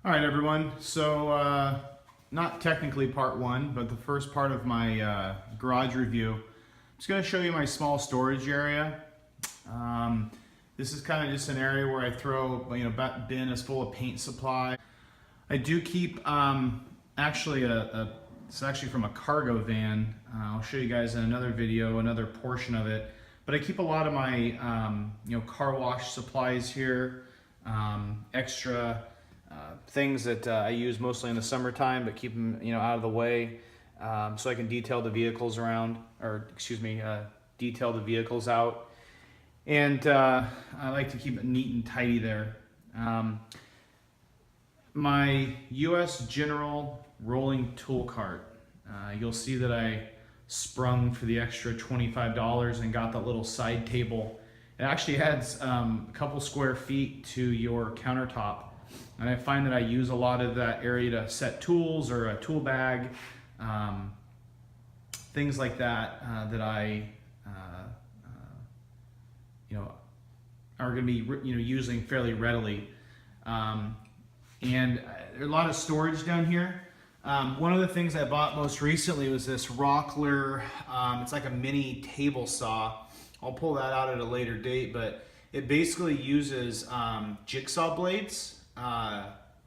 All right, everyone. So, not technically part one, but the first part of my garage review. I'm just going to show you my small storage area. This is kind of just an area where I throw, bin is full of paint supply. I do keep actually it's actually from a cargo van. I'll show you guys in another video, another portion of it. But I keep a lot of my car wash supplies here, extra things that I use mostly in the summertime, but keep them out of the way, so I can detail the vehicles around, or excuse me, detail the vehicles out. And I like to keep it neat and tidy there. My US General rolling tool cart. You'll see that I sprung for the extra $25 and got that little side table. It actually adds a couple square feet to your countertop. And I find that I use a lot of that area to set tools or a tool bag, things like that, that I are going to be using fairly readily. And there are a lot of storage down here. One of the things I bought most recently was this Rockler. It's like a mini table saw. I'll pull that out at a later date, but it basically uses jigsaw blades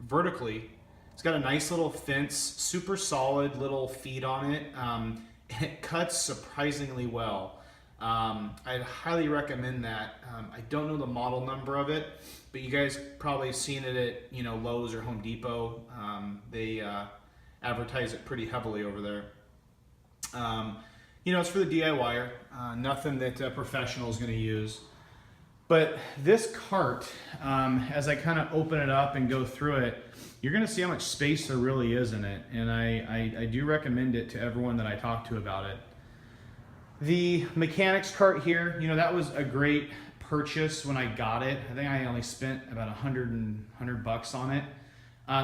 vertically. It's got a nice little fence, super solid little feet on it, and it cuts surprisingly well. I'd highly recommend that. I don't know the model number of it, but you guys probably have seen it at Lowe's or Home Depot. They advertise it pretty heavily over there. It's for the DIYer, nothing that a professional is going to use. But this cart, as I kind of open it up and go through it, you're going to see how much space there really is in it. And I do recommend it to everyone that I talk to about it. The mechanics cart here, that was a great purchase when I got it. I think I only spent about $100 bucks on it.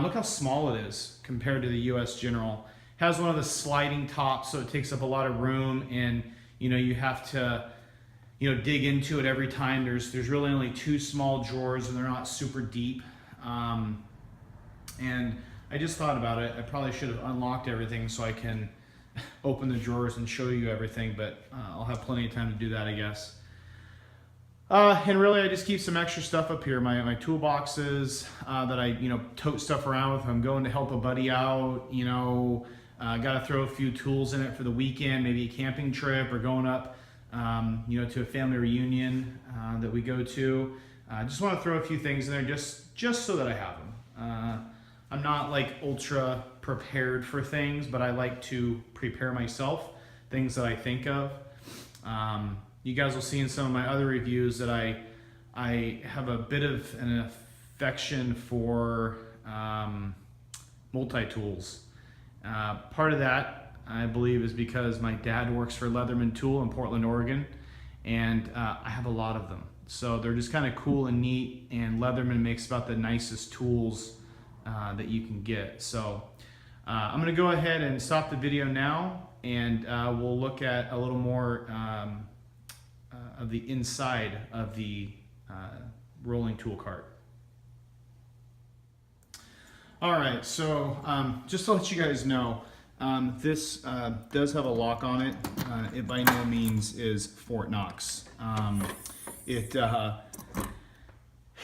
Look how small it is compared to the US General. It has one of the sliding tops, so it takes up a lot of room, and you have to dig into it every time. There's really only two small drawers, and they're not super deep. And I just thought about it. I probably should have unlocked everything so I can open the drawers and show you everything, but I'll have plenty of time to do that, I guess. And really, I just keep some extra stuff up here. My toolboxes that I tote stuff around with. If I'm going to help a buddy out, got to throw a few tools in it for the weekend, maybe a camping trip or going up to a family reunion that we go to. I just want to throw a few things in there just so that I have them. I'm not like ultra prepared for things, but I like to prepare myself, things that I think of. You guys will see in some of my other reviews that I have a bit of an affection for multi-tools. Part of that, I believe, is because my dad works for Leatherman Tool in Portland, Oregon, and I have a lot of them. So they're just kind of cool and neat, and Leatherman makes about the nicest tools that you can get. So I'm going to go ahead and stop the video now, and we'll look at a little more of the inside of the rolling tool cart. All right, so just to let you guys know, this does have a lock on it. It by no means is Fort Knox.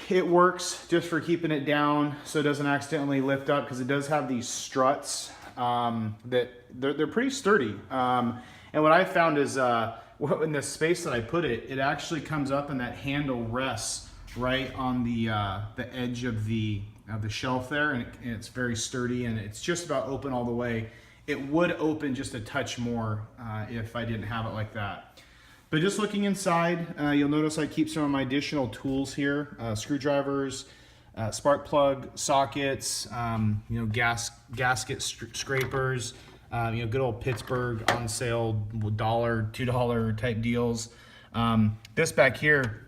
It works just for keeping it down so it doesn't accidentally lift up, because it does have these struts that they're pretty sturdy. And what I found is in the space that I put it, it actually comes up and that handle rests right on the edge of the shelf there, and it's very sturdy, and it's just about open all the way. It would open just a touch more if I didn't have it like that. But just looking inside, you'll notice I keep some of my additional tools here: screwdrivers, spark plug sockets, gasket scrapers, good old Pittsburgh on sale, $1, $2 type deals. This back here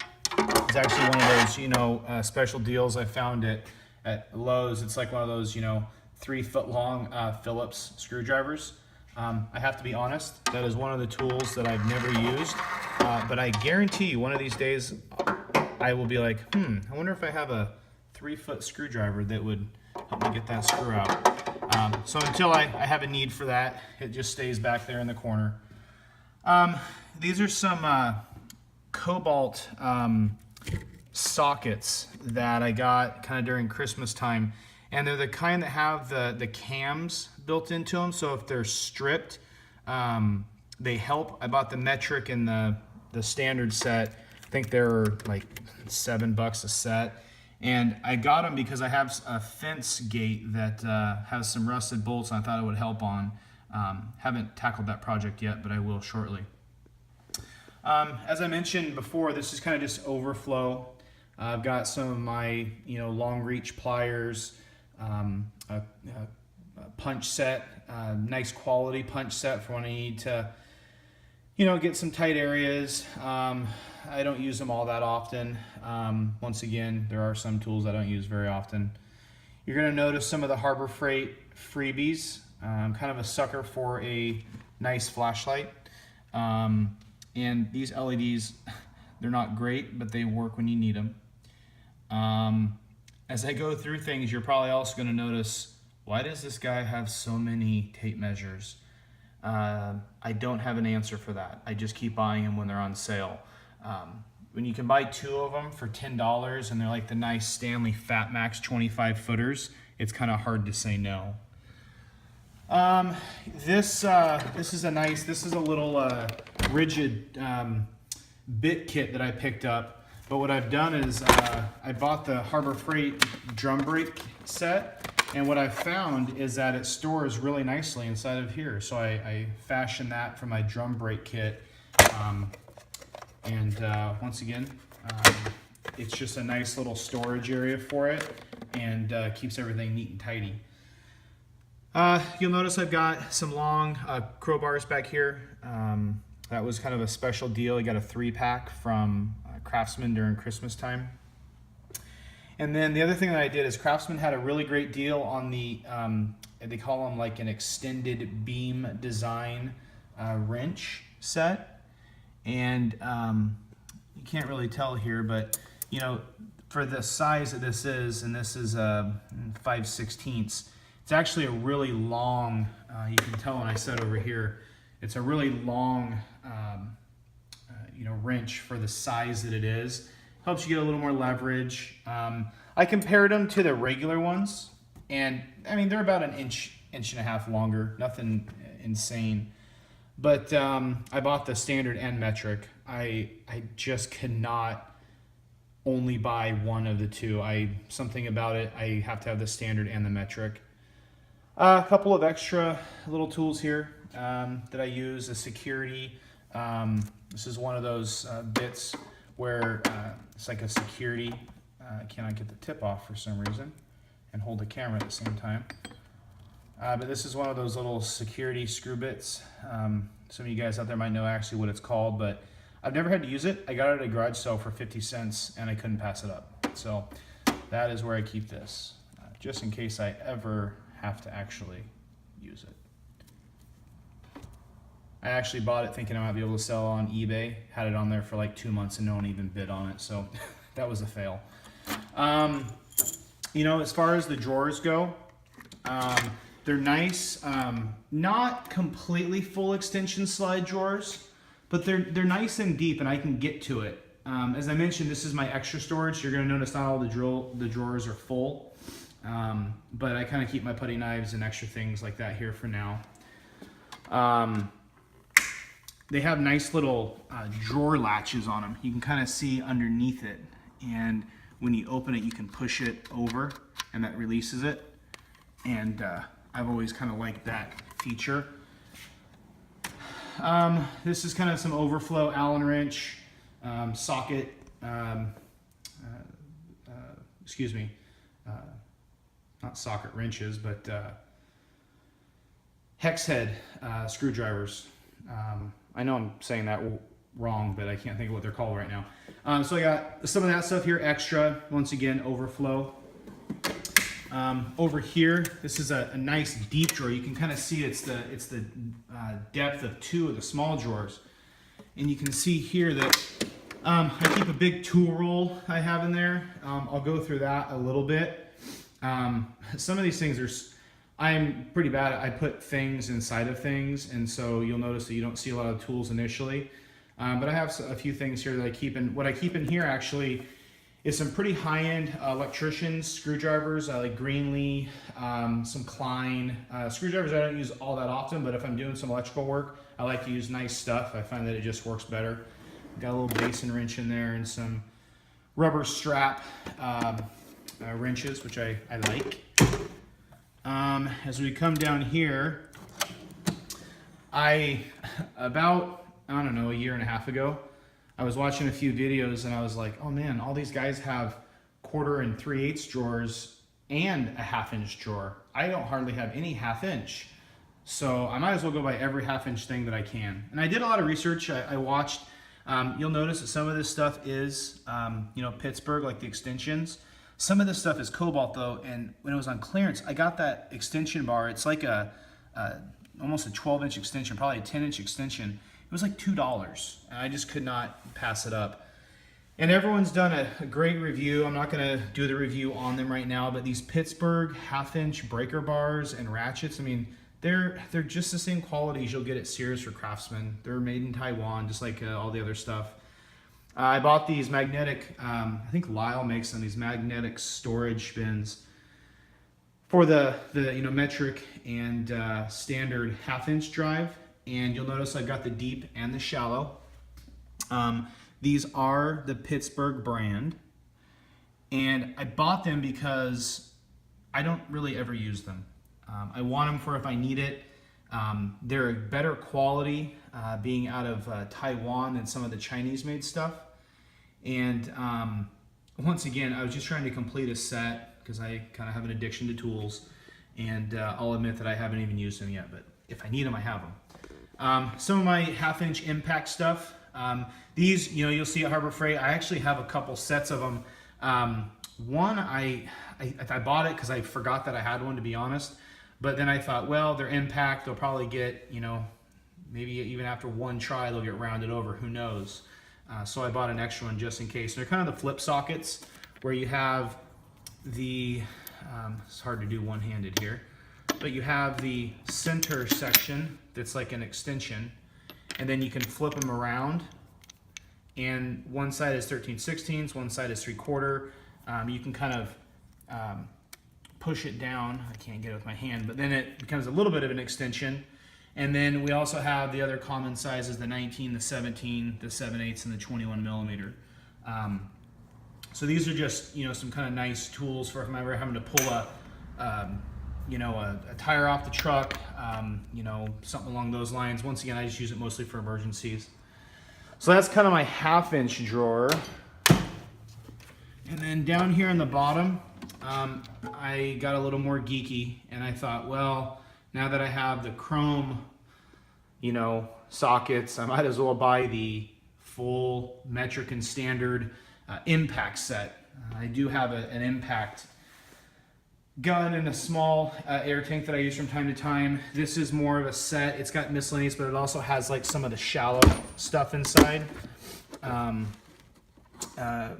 is actually one of those special deals I found at Lowe's. It's like one of those 3-foot long Phillips screwdrivers. I have to be honest, that is one of the tools that I've never used, but I guarantee you one of these days I will be like, I wonder if I have a 3-foot screwdriver that would help me get that screw out. So until I have a need for that, it just stays back there in the corner. These are some Cobalt sockets that I got kind of during Christmas time, and they're the kind that have the cams built into them, so if they're stripped, they help. I bought the metric and the standard set. I think they're like $7 a set. And I got them because I have a fence gate that has some rusted bolts, and I thought it would help on. Haven't tackled that project yet, but I will shortly. As I mentioned before, this is kind of just overflow. I've got some of my long reach pliers, a punch set, nice quality punch set for when I need to get some tight areas. I don't use them all that often. Once again, there are some tools I don't use very often. You're going to notice some of the Harbor Freight freebies. I'm kind of a sucker for a nice flashlight. And these LEDs, they're not great, but they work when you need them. As I go through things, you're probably also going to notice, why does this guy have so many tape measures? I don't have an answer for that. I just keep buying them when they're on sale. When you can buy 2 of them for $10 and they're like the nice Stanley Fat Max 25 footers, it's kind of hard to say no. This is a little rigid bit kit that I picked up. But what I've done is I bought the Harbor Freight drum brake set. And what I found is that it stores really nicely inside of here. So I fashioned that for my drum brake kit. Once again, it's just a nice little storage area for it, and keeps everything neat and tidy. You'll notice I've got some long crowbars back here. That was kind of a special deal. I got a 3-pack from Craftsman during Christmas time. And then the other thing that I did is Craftsman had a really great deal on the, they call them like an extended beam design wrench set. And you can't really tell here, but for the size that this is, and this is 5/16, it's actually a really long, you can tell when I set over here, it's a really long wrench for the size that it is. Helps you get a little more leverage. I compared them to the regular ones, and I mean, they're about an inch and a half longer, nothing insane. But I bought the standard and metric. I just cannot only buy one of the two. Something about it, I have to have the standard and the metric. A couple of extra little tools here that I use, a security. This is one of those bits where it's like a security. I cannot get the tip off for some reason and hold the camera at the same time. But this is one of those little security screw bits. Some of you guys out there might know actually what it's called, but I've never had to use it. I got it at a garage sale for 50 cents and I couldn't pass it up. So that is where I keep this, just in case I ever have to actually use it. I actually bought it thinking I might be able to sell it on eBay. Had it on there for like 2 months and no one even bid on it, so that was a fail. As far as the drawers go, they're nice, not completely full extension slide drawers, but they're nice and deep and I can get to it. As I mentioned, this is my extra storage. You're gonna notice not all the drawers are full, but I kind of keep my putty knives and extra things like that here for now. They have nice little drawer latches on them. You can kind of see underneath it, and when you open it, you can push it over and that releases it. And I've always kind of liked that feature. This is kind of some overflow Allen wrench, socket, excuse me, not socket wrenches, but hex head screwdrivers. I know I'm saying that wrong, but I can't think of what they're called right now. So I got some of that stuff here extra, once again, overflow. Over here, this is a nice deep drawer. You can kind of see it's the depth of 2 of the small drawers. And you can see here that I keep a big tool roll I have in there. I'll go through that a little bit. Some of these things are, I'm pretty bad at, I put things inside of things, and so you'll notice that you don't see a lot of tools initially. But I have a few things here that I keep in. What I keep in here actually is some pretty high-end electricians, screwdrivers. I like Greenlee, some Klein. Screwdrivers I don't use all that often, but if I'm doing some electrical work, I like to use nice stuff. I find that it just works better. Got a little basin wrench in there and some rubber strap wrenches, which I like. As we come down here, about, I don't know, a year and a half ago, I was watching a few videos and I was like, oh man, all these guys have 1/4 and 3/8 drawers and a 1/2 inch drawer. I don't hardly have any 1/2 inch. So I might as well go buy every 1/2 inch thing that I can. And I did a lot of research. I watched, you'll notice that some of this stuff is, Pittsburgh, like the extensions. Some of this stuff is Cobalt though, and when it was on clearance, I got that extension bar. It's like almost a 12-inch extension, probably a 10-inch extension. It was like $2, and I just could not pass it up. And everyone's done a great review. I'm not gonna do the review on them right now, but these Pittsburgh 1/2 inch breaker bars and ratchets, I mean, they're just the same quality as you'll get at Sears or Craftsman. They're made in Taiwan, just like all the other stuff. I bought these magnetic, I think Lyle makes them, these magnetic storage bins for the metric and standard 1/2 inch drive. And you'll notice I got the deep and the shallow. These are the Pittsburgh brand. And I bought them because I don't really ever use them. I want them for if I need it. They're a better quality being out of Taiwan than some of the Chinese made stuff. And once again, I was just trying to complete a set because I kind of have an addiction to tools. And I'll admit that I haven't even used them yet, but if I need them, I have them. Some of my 1/2 inch impact stuff. These, you'll see at Harbor Freight. I actually have a couple sets of them. One, I bought it because I forgot that I had one, to be honest. But then I thought, well, they're impact. They'll probably get, maybe even after one try, they'll get rounded over. Who knows? So I bought an extra one just in case. They're kind of the flip sockets where you have the, it's hard to do one-handed here, but you have the center section that's like an extension, and then you can flip them around, and one side is 13/16, one side is 3/4. You can kind of push it down. I can't get it with my hand, but then it becomes a little bit of an extension. And then we also have the other common sizes, the 19, the 17, the 7/8, and the 21 millimeter. So these are just, some kind of nice tools for if I'm ever having to pull a tire off the truck, something along those lines. Once again, I just use it mostly for emergencies. So that's kind of my 1/2 inch drawer. And then down here in the bottom, I got a little more geeky, and I thought, well, now that I have the chrome, sockets, I might as well buy the full metric and standard impact set. I do have an impact gun and a small air tank that I use from time to time. This is more of a set. It's got miscellaneous, but it also has like some of the shallow stuff inside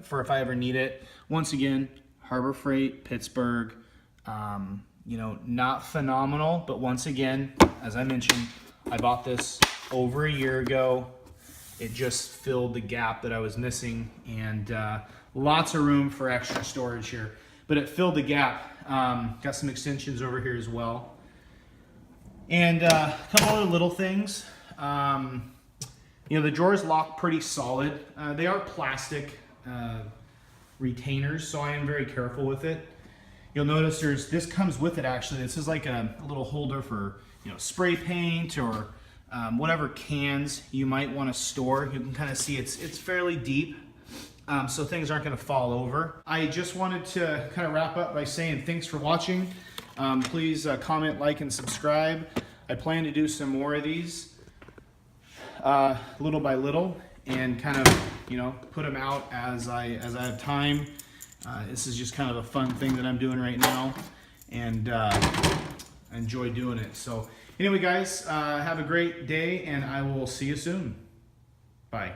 for if I ever need it. Once again, Harbor Freight, Pittsburgh. Not phenomenal, but once again, as I mentioned, I bought this over a year ago. It just filled the gap that I was missing, and lots of room for extra storage here, but it filled the gap. Got some extensions over here as well, and a couple other little things. The drawers lock pretty solid. They are plastic retainers, so I am very careful with it. You'll notice this comes with it actually. This is like a little holder for spray paint or whatever cans you might want to store. You can kind of see it's fairly deep, so things aren't going to fall over. I just wanted to kind of wrap up by saying thanks for watching. Please comment, like, and subscribe. I plan to do some more of these little by little and kind of put them out as I have time. This is just kind of a fun thing that I'm doing right now, and I enjoy doing it. So anyway, guys, have a great day, and I will see you soon. Bye.